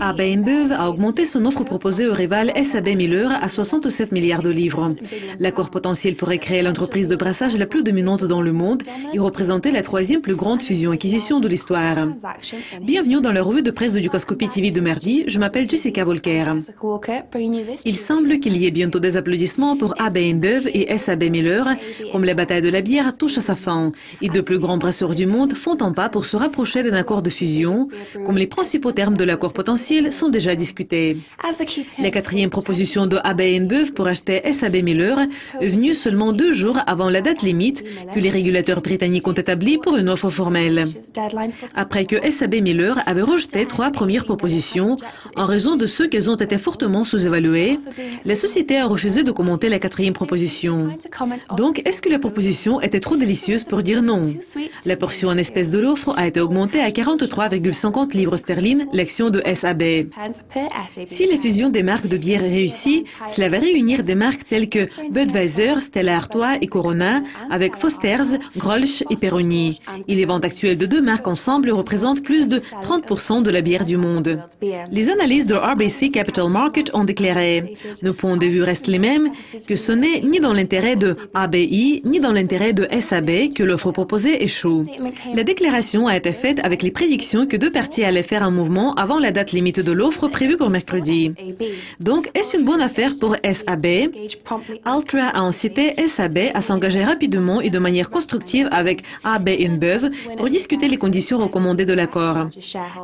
AB InBev a augmenté son offre proposée au rival SAB Miller à 67 milliards de livres. L'accord potentiel pourrait créer l'entreprise de brassage la plus dominante dans le monde et représenter la troisième plus grande fusion-acquisition de l'histoire. Bienvenue dans la revue de presse de Dukascopy TV de mardi, je m'appelle Jessica Volker. Il semble qu'il y ait bientôt des applaudissements pour AB InBev et SAB Miller, comme la bataille de la bière touche à sa fin. Et deux plus grands brasseurs du monde font un pas pour se rapprocher d'un accord de fusion, comme les principaux termes de l'accord potentiel sont déjà discutés. La quatrième proposition de AB InBev pour acheter SAB Miller est venue seulement 2 jours avant la date limite que les régulateurs britanniques ont établie pour une offre formelle. Après que SAB Miller avait rejeté 3 premières propositions en raison de ce qu'elles ont été fortement sous-évaluées, la société a refusé de commenter la quatrième proposition. Donc, est-ce que la proposition était trop délicieuse pour dire non? La portion en espèces de l'offre a été augmentée à 43,50 livres sterling l'action de SAB. Si la fusion des marques de bière est réussie, cela va réunir des marques telles que Budweiser, Stella Artois et Corona avec Foster's, Grolsch et Peroni. Et les ventes actuelles de 2 marques ensemble représentent plus de 30% de la bière du monde. Les analystes de RBC Capital Market ont déclaré « Nos points de vue restent les mêmes, que ce n'est ni dans l'intérêt de ABI ni dans l'intérêt de SAB que l'offre proposée échoue ». La déclaration a été faite avec les prédictions que 2 parties allaient faire un mouvement avant la date limite de l'offre prévue pour mercredi. Donc, est-ce une bonne affaire pour SAB? Altra a incité SAB à s'engager rapidement et de manière constructive avec AB InBev pour discuter les conditions recommandées de l'accord.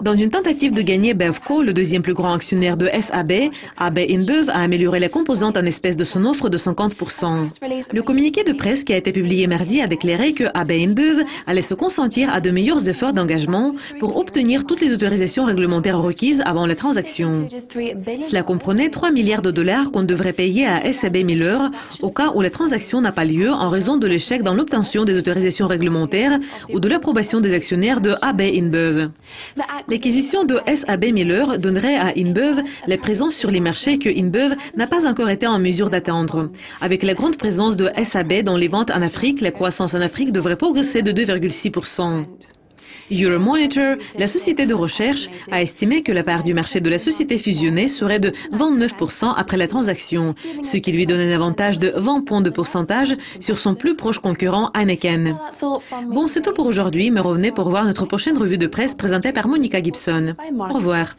Dans une tentative de gagner Bevco, le deuxième plus grand actionnaire de SAB, AB InBev a amélioré la composante en espèces de son offre de 50%. Le communiqué de presse qui a été publié mardi a déclaré que AB InBev allait se consentir à de meilleurs efforts d'engagement pour obtenir toutes les autorisations réglementaires requises avant la transaction. Cela comprenait 3 milliards de dollars qu'on devrait payer à SAB Miller au cas où la transaction n'a pas lieu en raison de l'échec dans l'obtention des autorisations réglementaires ou de l'approbation des actionnaires de AB InBev. L'acquisition de SAB Miller donnerait à InBev la présence sur les marchés que InBev n'a pas encore été en mesure d'atteindre. Avec la grande présence de SAB dans les ventes en Afrique, la croissance en Afrique devrait progresser de 2,6%. Euromonitor, la société de recherche, a estimé que la part du marché de la société fusionnée serait de 29% après la transaction, ce qui lui donne un avantage de 20 points de pourcentage sur son plus proche concurrent Heineken. Bon, c'est tout pour aujourd'hui, mais revenez pour voir notre prochaine revue de presse présentée par Monica Gibson. Au revoir.